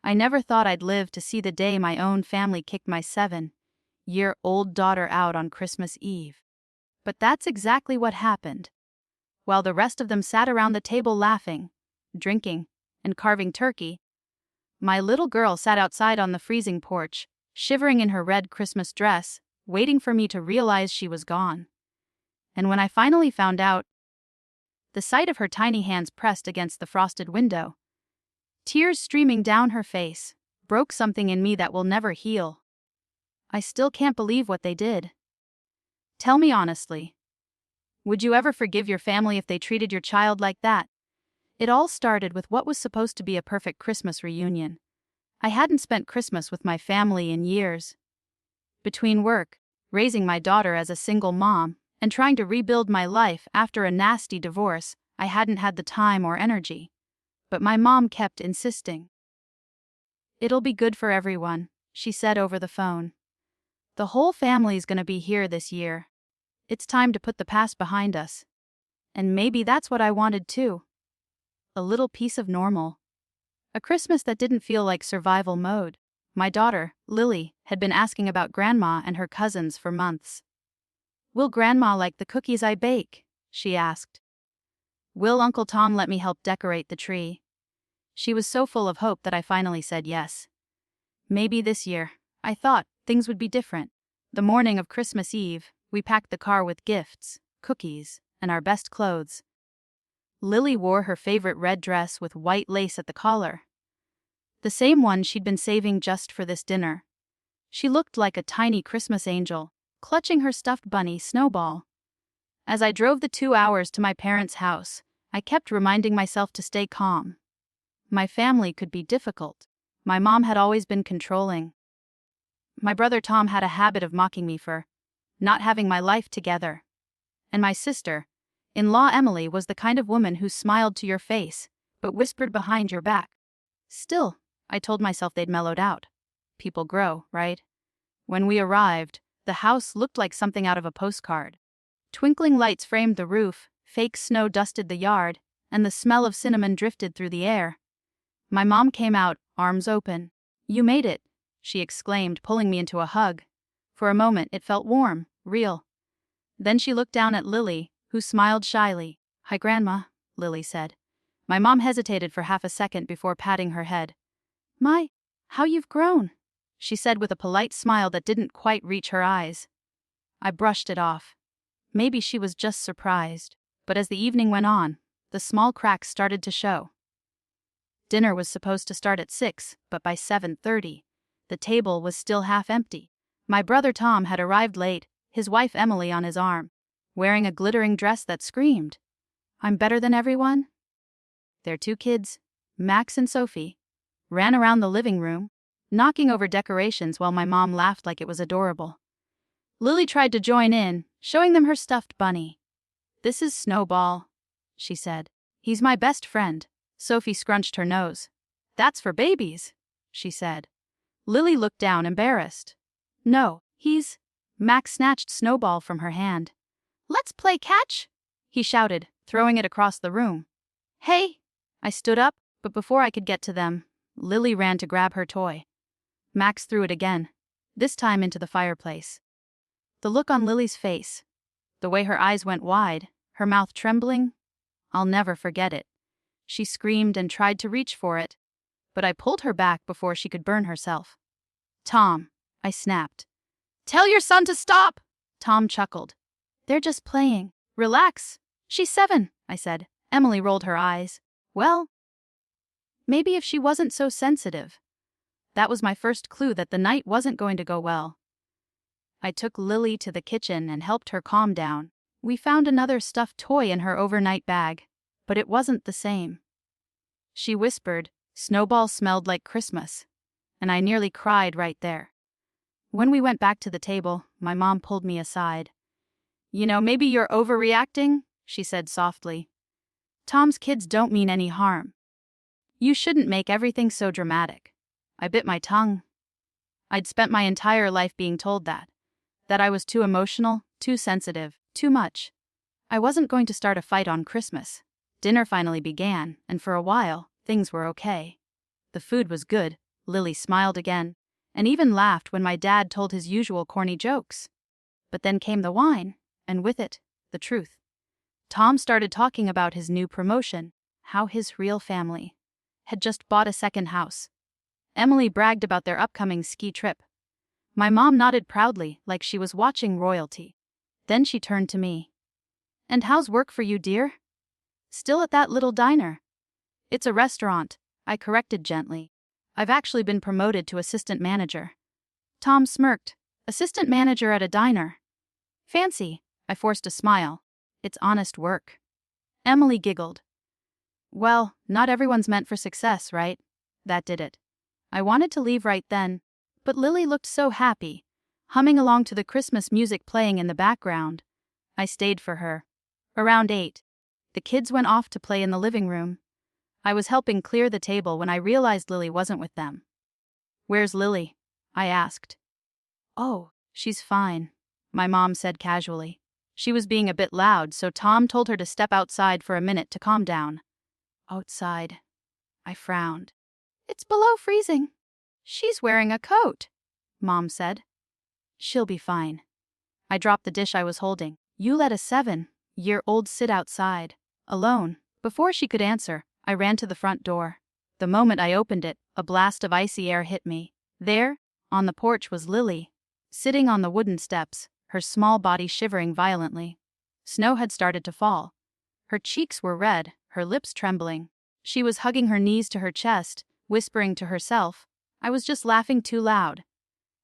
I never thought I'd live to see the day my own family kicked my 7-year-old daughter out on Christmas Eve. But that's exactly what happened. While the rest of them sat around the table laughing, drinking, and carving turkey, my little girl sat outside on the freezing porch, shivering in her red Christmas dress, waiting for me to realize she was gone. And when I finally found out, the sight of her tiny hands pressed against the frosted window, tears streaming down her face, broke something in me that will never heal. I still can't believe what they did. Tell me honestly, would you ever forgive your family if they treated your child like that? It all started with what was supposed to be a perfect Christmas reunion. I hadn't spent Christmas with my family in years. Between work, raising my daughter as a single mom, and trying to rebuild my life after a nasty divorce, I hadn't had the time or energy. But my mom kept insisting. "It'll be good for everyone," she said over the phone. "The whole family's gonna be here this year. It's time to put the past behind us." And maybe that's what I wanted too. A little piece of normal. A Christmas that didn't feel like survival mode. My daughter, Lily, had been asking about Grandma and her cousins for months. "Will Grandma like the cookies I bake?" she asked. "Will Uncle Tom let me help decorate the tree?" She was so full of hope that I finally said yes. Maybe this year, I thought, things would be different. The morning of Christmas Eve, we packed the car with gifts, cookies, and our best clothes. Lily wore her favorite red dress with white lace at the collar. The same one she'd been saving just for this dinner. She looked like a tiny Christmas angel, clutching her stuffed bunny, Snowball. As I drove the 2 hours to my parents' house, I kept reminding myself to stay calm. My family could be difficult. My mom had always been controlling. My brother Tom had a habit of mocking me for not having my life together. And my sister-in-law Emily was the kind of woman who smiled to your face, but whispered behind your back. Still, I told myself they'd mellowed out. People grow, right? When we arrived, the house looked like something out of a postcard. Twinkling lights framed the roof, fake snow dusted the yard, and the smell of cinnamon drifted through the air. My mom came out, arms open. "You made it," she exclaimed, pulling me into a hug. For a moment it felt warm, real. Then she looked down at Lily, who smiled shyly. "Hi, Grandma," Lily said. My mom hesitated for half a second before patting her head. "My, how you've grown," she said with a polite smile that didn't quite reach her eyes. I brushed it off. Maybe she was just surprised, but as the evening went on, the small cracks started to show. Dinner was supposed to start at 6, but by 7:30, the table was still half empty. My brother Tom had arrived late, his wife Emily on his arm, wearing a glittering dress that screamed, "I'm better than everyone." Their 2 kids, Max and Sophie, ran around the living room, knocking over decorations while my mom laughed like it was adorable. Lily tried to join in, showing them her stuffed bunny. "This is Snowball," she said. "He's my best friend." Sophie scrunched her nose. "That's for babies," she said. Lily looked down, embarrassed. "No, he's..." Max snatched Snowball from her hand. "Let's play catch," he shouted, throwing it across the room. "Hey!" I stood up, but before I could get to them, Lily ran to grab her toy. Max threw it again, this time into the fireplace. The look on Lily's face, the way her eyes went wide, her mouth trembling, I'll never forget it. She screamed and tried to reach for it, but I pulled her back before she could burn herself. "Tom," I snapped. "Tell your son to stop!" Tom chuckled. "They're just playing. Relax. She's 7, I said. Emily rolled her eyes. Well, maybe if she wasn't so sensitive. That was my first clue that the night wasn't going to go well. I took Lily to the kitchen and helped her calm down. We found another stuffed toy in her overnight bag, but it wasn't the same. She whispered, "Snowball smelled like Christmas," and I nearly cried right there. When we went back to the table, my mom pulled me aside. "You know, maybe you're overreacting," she said softly. "Tom's kids don't mean any harm. You shouldn't make everything so dramatic." I bit my tongue. I'd spent my entire life being told that I was too emotional, too sensitive, too much. I wasn't going to start a fight on Christmas. Dinner finally began, and for a while, things were okay. The food was good, Lily smiled again, and even laughed when my dad told his usual corny jokes. But then came the wine, and with it, the truth. Tom started talking about his new promotion, how his real family had just bought a second house. Emily bragged about their upcoming ski trip. My mom nodded proudly, like she was watching royalty. Then she turned to me. "And how's work for you, dear?" "Still at that little diner." "It's a restaurant," I corrected gently. "I've actually been promoted to assistant manager." Tom smirked. "Assistant manager at a diner? Fancy." I forced a smile. "It's honest work." Emily giggled. "Well, not everyone's meant for success, right?" That did it. I wanted to leave right then, but Lily looked so happy, humming along to the Christmas music playing in the background. I stayed for her. Around 8, the kids went off to play in the living room. I was helping clear the table when I realized Lily wasn't with them. "Where's Lily?" I asked. "Oh, she's fine," my mom said casually. She was being a bit loud, so Tom told her to step outside for a minute to calm down. "Outside?" I frowned. "It's below freezing." "She's wearing a coat," Mom said. "She'll be fine." I dropped the dish I was holding. "You let a 7-year-old sit outside, alone." Before she could answer, I ran to the front door. The moment I opened it, a blast of icy air hit me. There, on the porch, was Lily, sitting on the wooden steps, her small body shivering violently. Snow had started to fall. Her cheeks were red, her lips trembling. She was hugging her knees to her chest, whispering to herself. I was just laughing too loud.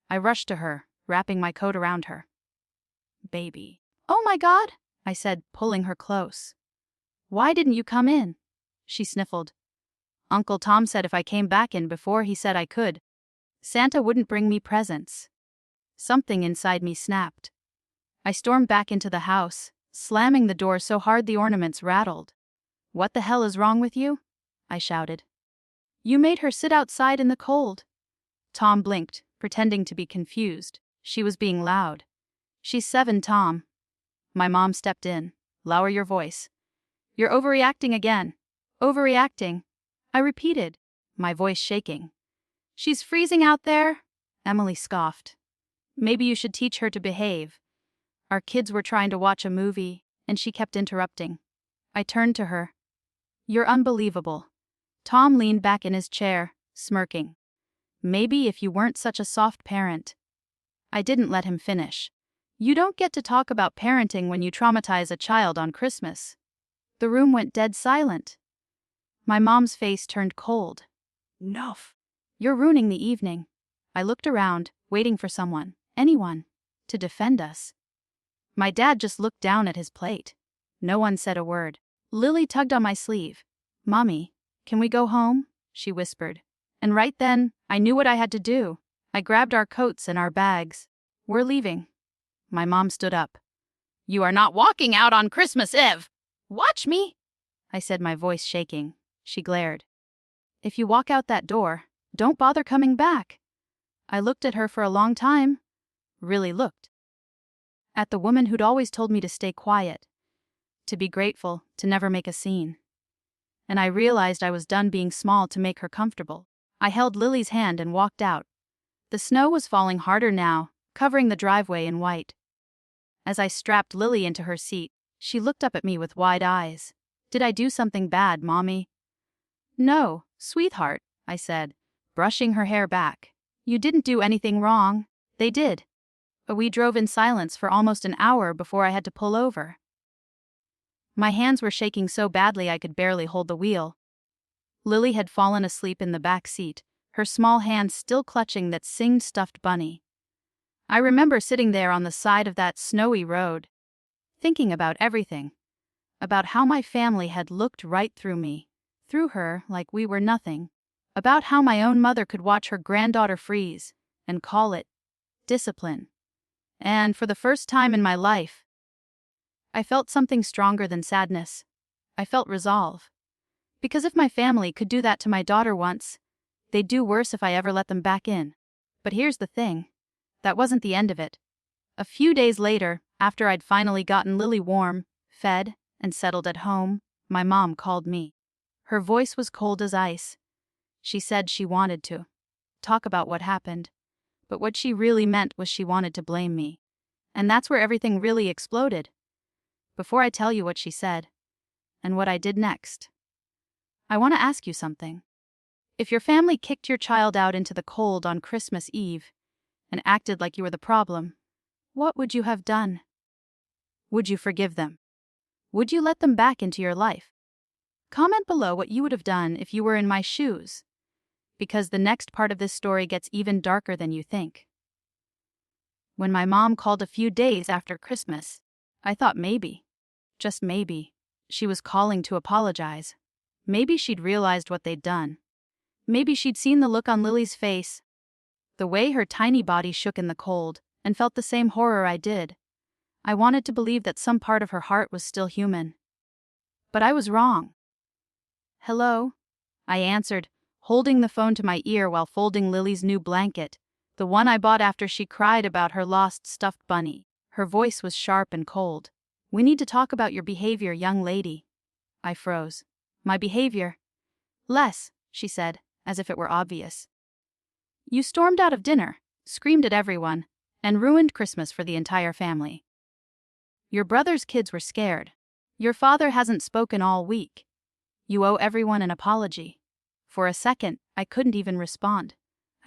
I rushed to her, wrapping my coat around her. "Baby." "Oh my God," I said, pulling her close. "Why didn't you come in?" She sniffled. "Uncle Tom said if I came back in before he said I could, Santa wouldn't bring me presents." Something inside me snapped. I stormed back into the house, slamming the door so hard the ornaments rattled. "What the hell is wrong with you?" I shouted. "You made her sit outside in the cold." Tom blinked, pretending to be confused. She was being loud. "She's 7, Tom." My mom stepped in. "Lower your voice. You're overreacting again." "Overreacting?" I repeated, my voice shaking. "She's freezing out there," Emily scoffed. "Maybe you should teach her to behave." Our kids were trying to watch a movie, and she kept interrupting. I turned to her. "You're unbelievable." Tom leaned back in his chair, smirking. "Maybe if you weren't such a soft parent." I didn't let him finish. "You don't get to talk about parenting when you traumatize a child on Christmas." The room went dead silent. My mom's face turned cold. "Nuff. You're ruining the evening." I looked around, waiting for someone, anyone, to defend us. My dad just looked down at his plate. No one said a word. Lily tugged on my sleeve. "Mommy, can we go home?" she whispered. And right then, I knew what I had to do. I grabbed our coats and our bags. "We're leaving." My mom stood up. "You are not walking out on Christmas Eve. Watch me," I said, my voice shaking. She glared. "If you walk out that door, don't bother coming back." I looked at her for a long time. Really looked. At the woman who'd always told me to stay quiet, to be grateful, to never make a scene. And I realized I was done being small to make her comfortable. I held Lily's hand and walked out. The snow was falling harder now, covering the driveway in white. As I strapped Lily into her seat, she looked up at me with wide eyes. "Did I do something bad, Mommy?" "No, sweetheart," I said, brushing her hair back. "You didn't do anything wrong." They did. We drove in silence for almost an hour before I had to pull over. My hands were shaking so badly I could barely hold the wheel. Lily had fallen asleep in the back seat, her small hands still clutching that singed stuffed bunny. I remember sitting there on the side of that snowy road, thinking about everything. About how my family had looked right through me, through her, like we were nothing. About how my own mother could watch her granddaughter freeze and call it discipline. And for the first time in my life, I felt something stronger than sadness. I felt resolve. Because if my family could do that to my daughter once, they'd do worse if I ever let them back in. But here's the thing. That wasn't the end of it. A few days later, after I'd finally gotten Lily warm, fed, and settled at home, my mom called me. Her voice was cold as ice. She said she wanted to talk about what happened. But what she really meant was she wanted to blame me. And that's where everything really exploded. Before I tell you what she said, and what I did next, I want to ask you something. If your family kicked your child out into the cold on Christmas Eve and acted like you were the problem, what would you have done? Would you forgive them? Would you let them back into your life? Comment below what you would have done if you were in my shoes, because the next part of this story gets even darker than you think. When my mom called a few days after Christmas, I thought maybe, just maybe, she was calling to apologize. Maybe she'd realized what they'd done. Maybe she'd seen the look on Lily's face, the way her tiny body shook in the cold, and felt the same horror I did. I wanted to believe that some part of her heart was still human. But I was wrong. "Hello?" I answered, holding the phone to my ear while folding Lily's new blanket, the one I bought after she cried about her lost stuffed bunny. Her voice was sharp and cold. "We need to talk about your behavior, young lady." I froze. "My behavior?" "Less," she said, as if it were obvious. "You stormed out of dinner, screamed at everyone, and ruined Christmas for the entire family. Your brother's kids were scared. Your father hasn't spoken all week. You owe everyone an apology." For a second, I couldn't even respond.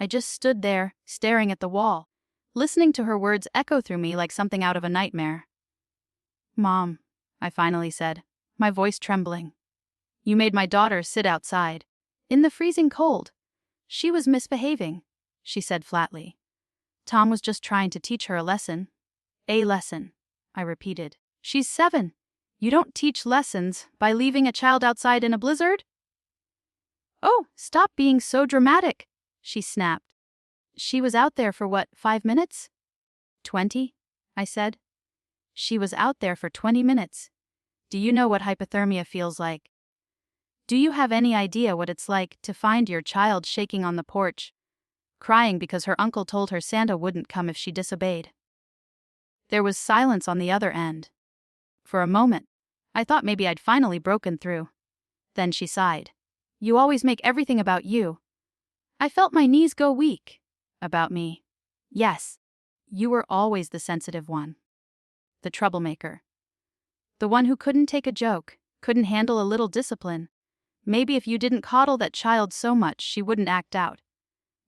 I just stood there, staring at the wall, listening to her words echo through me like something out of a nightmare. "Mom," I finally said, my voice trembling. "You made my daughter sit outside, in the freezing cold. She was misbehaving," she said flatly. "Tom was just trying to teach her a lesson." "A lesson," I repeated. "She's 7. You don't teach lessons by leaving a child outside in a blizzard?" "Oh, stop being so dramatic," she snapped. "She was out there for what, 5 minutes?" 20, I said. "She was out there for 20 minutes. Do you know what hypothermia feels like? Do you have any idea what it's like to find your child shaking on the porch, crying because her uncle told her Santa wouldn't come if she disobeyed?" There was silence on the other end. For a moment, I thought maybe I'd finally broken through. Then she sighed. "You always make everything about you." I felt my knees go weak. "About me?" "Yes. You were always the sensitive one. The troublemaker. The one who couldn't take a joke, couldn't handle a little discipline. Maybe if you didn't coddle that child so much, she wouldn't act out."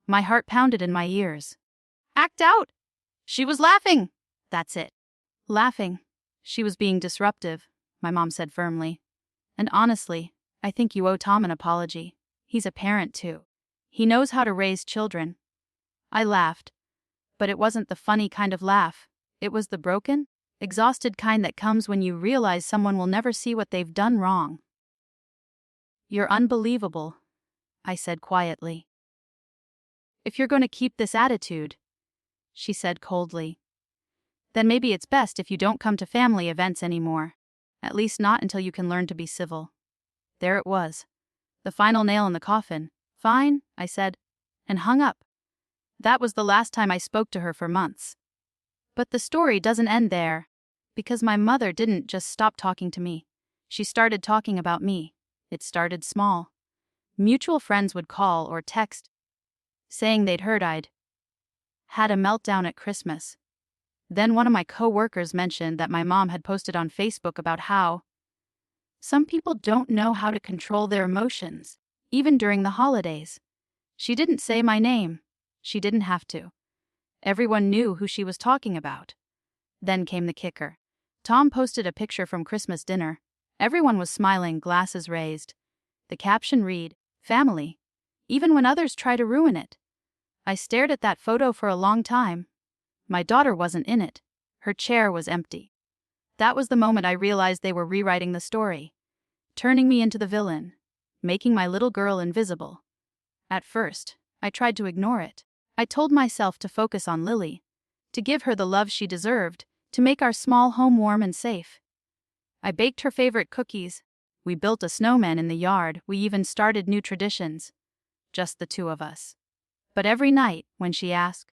My heart pounded in my ears. "Act out? She was laughing." "That's it. Laughing. She was being disruptive," my mom said firmly. "And honestly, I think you owe Tom an apology. He's a parent too. He knows how to raise children." I laughed. But it wasn't the funny kind of laugh. It was the broken, exhausted kind that comes when you realize someone will never see what they've done wrong. "You're unbelievable," I said quietly. "If you're going to keep this attitude," she said coldly, "then maybe it's best if you don't come to family events anymore. At least not until you can learn to be civil." There it was. The final nail in the coffin. "Fine," I said, and hung up. That was the last time I spoke to her for months. But the story doesn't end there, because my mother didn't just stop talking to me. She started talking about me. It started small. Mutual friends would call or text, saying they'd heard I'd had a meltdown at Christmas. Then one of my co-workers mentioned that my mom had posted on Facebook about how some people don't know how to control their emotions, even during the holidays. She didn't say my name. She didn't have to. Everyone knew who she was talking about. Then came the kicker. Tom posted a picture from Christmas dinner. Everyone was smiling, glasses raised. The caption read, "Family," even when others try to ruin it. I stared at that photo for a long time. My daughter wasn't in it. Her chair was empty. That was the moment I realized they were rewriting the story, turning me into the villain, making my little girl invisible. At first, I tried to ignore it. I told myself to focus on Lily, to give her the love she deserved, to make our small home warm and safe. I baked her favorite cookies. We built a snowman in the yard. We even started new traditions. Just the two of us. But every night, when she asked,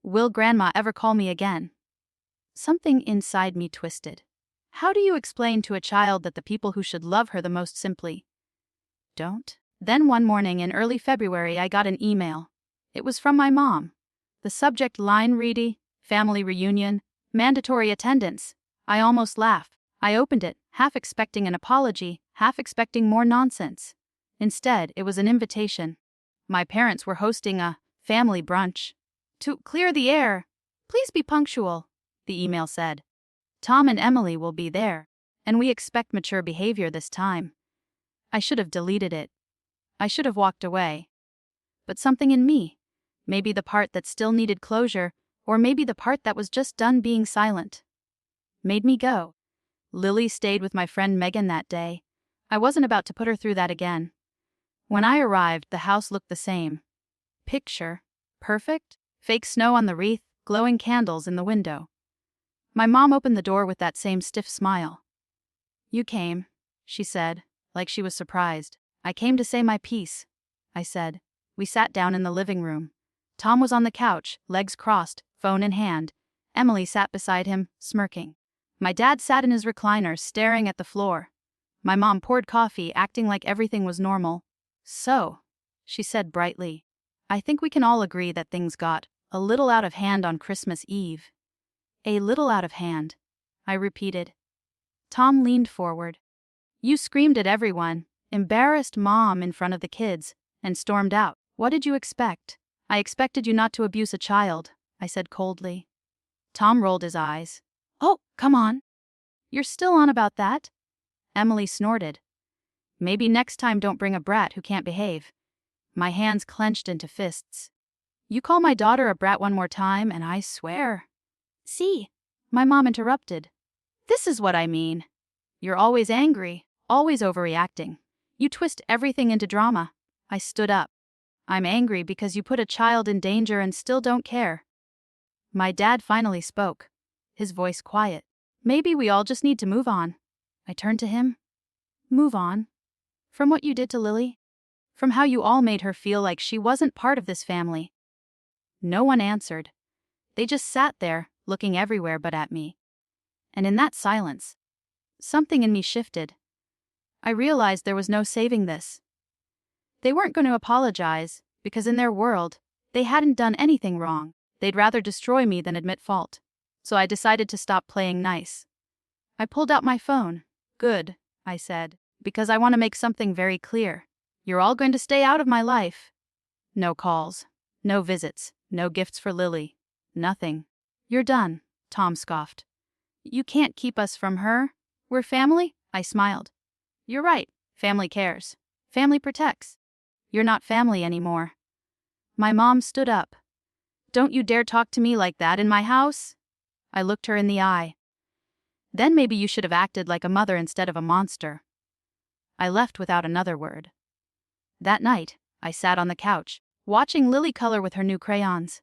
"Will Grandma ever call me again?" something inside me twisted. How do you explain to a child that the people who should love her the most simply don't? Then one morning in early February I got an email. It was from my mom. The subject line read, "Family reunion, mandatory attendance." I almost laughed. I opened it, half expecting an apology, half expecting more nonsense. Instead, it was an invitation. My parents were hosting a family brunch. "To clear the air, please be punctual," the email said. "Tom and Emily will be there, and we expect mature behavior this time." I should have deleted it. I should have walked away. But something in me, maybe the part that still needed closure, or maybe the part that was just done being silent, made me go. Lily stayed with my friend Megan that day. I wasn't about to put her through that again. When I arrived, the house looked the same. Picture perfect, fake snow on the wreath, glowing candles in the window. My mom opened the door with that same stiff smile. "You came," she said, like she was surprised. "I came to say my piece," I said. We sat down in the living room. Tom was on the couch, legs crossed, phone in hand. Emily sat beside him, smirking. My dad sat in his recliner, staring at the floor. My mom poured coffee, acting like everything was normal. "So," she said brightly, "I think we can all agree that things got a little out of hand on Christmas Eve." "A little out of hand," I repeated. Tom leaned forward. "You screamed at everyone, embarrassed Mom in front of the kids, and stormed out. What did you expect?" "I expected you not to abuse a child," I said coldly. Tom rolled his eyes. "Oh, come on. You're still on about that?" Emily snorted. "Maybe next time don't bring a brat who can't behave." My hands clenched into fists. "You call my daughter a brat one more time, and I swear." "See," my mom interrupted. "This is what I mean. You're always angry, always overreacting. You twist everything into drama." I stood up. "I'm angry because you put a child in danger and still don't care." My dad finally spoke, his voice quiet. "Maybe we all just need to move on." I turned to him. "Move on? From what you did to Lily? From how you all made her feel like she wasn't part of this family?" No one answered. They just sat there, looking everywhere but at me. And in that silence, something in me shifted. I realized there was no saving this. They weren't going to apologize, because in their world, they hadn't done anything wrong. They'd rather destroy me than admit fault. So I decided to stop playing nice. I pulled out my phone. "Good," I said, "because I want to make something very clear. You're all going to stay out of my life. No calls, no visits, no gifts for Lily. Nothing. You're done," Tom scoffed. "You can't keep us from her. We're family?" I smiled. "You're right. Family cares. Family protects. You're not family anymore." My mom stood up. "Don't you dare talk to me like that in my house." I looked her in the eye. "Then maybe you should have acted like a mother instead of a monster." I left without another word. That night, I sat on the couch, watching Lily color with her new crayons.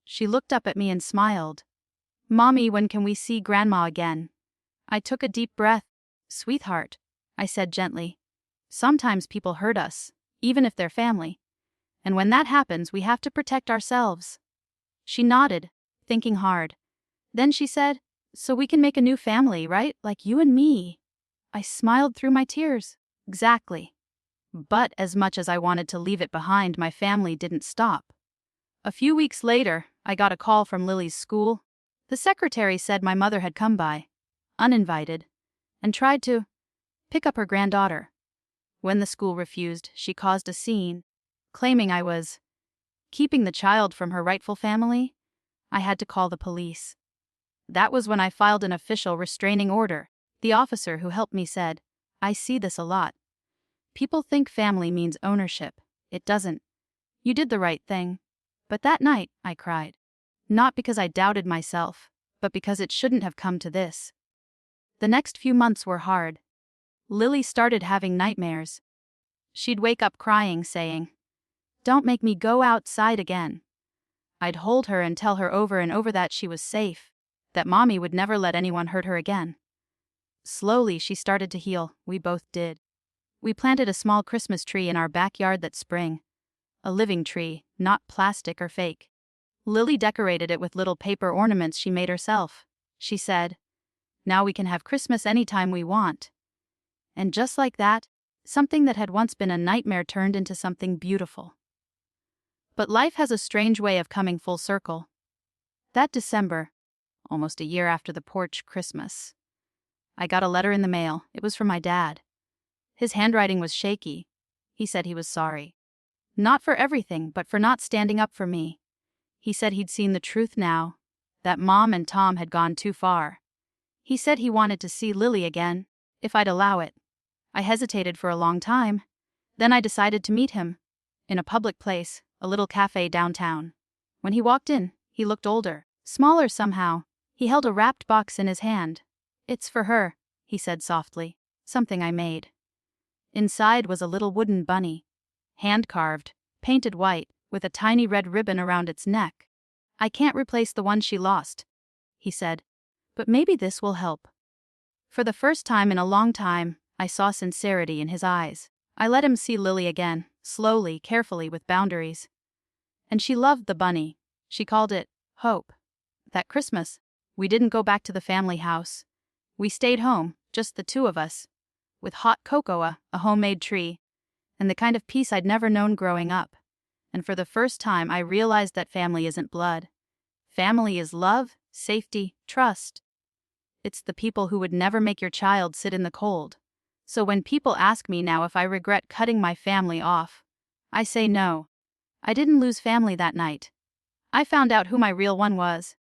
She looked up at me and smiled. "Mommy, when can we see Grandma again?" I took a deep breath. "Sweetheart," I said gently, "sometimes people hurt us, even if they're family. And when that happens, we have to protect ourselves." She nodded, thinking hard. Then she said, "So we can make a new family, right? Like you and me." I smiled through my tears. Exactly. But as much as I wanted to leave it behind, my family didn't stop. A few weeks later, I got a call from Lily's school. The secretary said my mother had come by, uninvited, and tried to pick up her granddaughter. When the school refused, she caused a scene, claiming I was keeping the child from her rightful family. I had to call the police. That was when I filed an official restraining order. The officer who helped me said, "I see this a lot. People think family means ownership. It doesn't. You did the right thing." But that night, I cried. Not because I doubted myself, but because it shouldn't have come to this. The next few months were hard. Lily started having nightmares. She'd wake up crying, saying, "Don't make me go outside again." I'd hold her and tell her over and over that she was safe, that Mommy would never let anyone hurt her again. Slowly, she started to heal. We both did. We planted a small Christmas tree in our backyard that spring. A living tree, not plastic or fake. Lily decorated it with little paper ornaments she made herself. She said, "Now we can have Christmas anytime we want." And just like that, something that had once been a nightmare turned into something beautiful. But life has a strange way of coming full circle. That December, almost a year after the porch Christmas, I got a letter in the mail. It was from my dad. His handwriting was shaky. He said he was sorry. Not for everything, but for not standing up for me. He said he'd seen the truth now, that Mom and Tom had gone too far. He said he wanted to see Lily again, if I'd allow it. I hesitated for a long time. Then I decided to meet him. In a public place, a little cafe downtown. When he walked in, he looked older, smaller somehow. He held a wrapped box in his hand. "It's for her," he said softly. "Something I made." Inside was a little wooden bunny, hand-carved, painted white, with a tiny red ribbon around its neck. "I can't replace the one she lost," he said, "but maybe this will help." For the first time in a long time, I saw sincerity in his eyes. I let him see Lily again, slowly, carefully, with boundaries. And she loved the bunny. She called it Hope. That Christmas, we didn't go back to the family house. We stayed home, just the two of us, with hot cocoa, a homemade tree, and the kind of peace I'd never known growing up. And for the first time, I realized that family isn't blood. Family is love, safety, trust. It's the people who would never make your child sit in the cold. So when people ask me now if I regret cutting my family off, I say no. I didn't lose family that night. I found out who my real one was.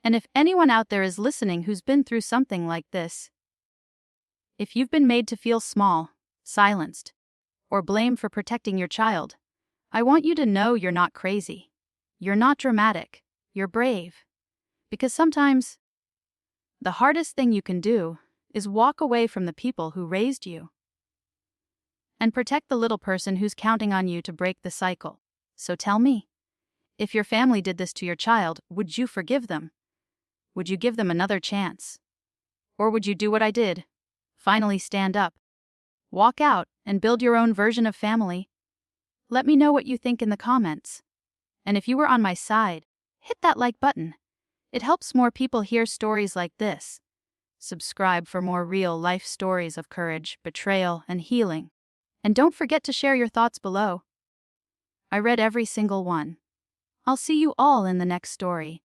And if anyone out there is listening who's been through something like this, if you've been made to feel small, silenced, or blamed for protecting your child, I want you to know you're not crazy. You're not dramatic. You're brave. Because sometimes, the hardest thing you can do is walk away from the people who raised you. And protect the little person who's counting on you to break the cycle. So tell me, if your family did this to your child, would you forgive them? Would you give them another chance? Or would you do what I did? Finally stand up, walk out, and build your own version of family? Let me know what you think in the comments. And if you were on my side, hit that like button. It helps more people hear stories like this. Subscribe for more real-life stories of courage, betrayal, and healing. And don't forget to share your thoughts below. I read every single one. I'll see you all in the next story.